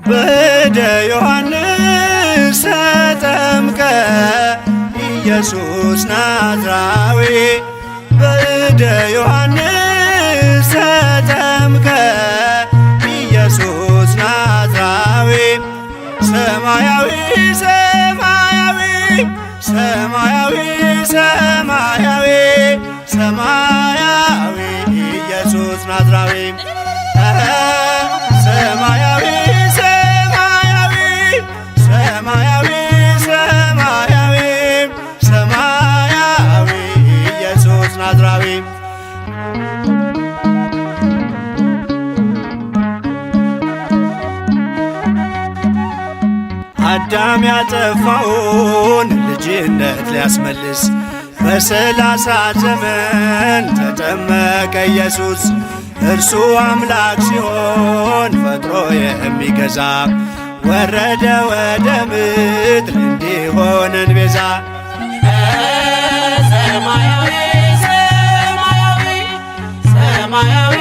በእደ ዮሐንስ ተጠምቀ ኢየሱስ ናዝራዊ በእደ ዮሐንስ ተጠምቀ ኢየሱስ ናዝራዊ ሰማያዊ ሰማያዊ ሰማያዊ ሰማያዊ ሰማያዊ ኢየሱስ ናዝራዊ ሰማያዊ ሰማያዊ ሰማያዊ ሰማያዊ ሰማያዊ ኢየሱስ ናዝራዊ አዳም ያጠፋውን ልጅነት ሊያስመልስ በ30 ዘመን ተጠመቀ ኢየሱስ። እርሱ አምላክ ሲሆን ፈጥሮ የሚገዛ ወረደ ወደ ምድር እንዲሆነን ቤዛ። ሰማያዊ ሰማያዊ ሰማያዊ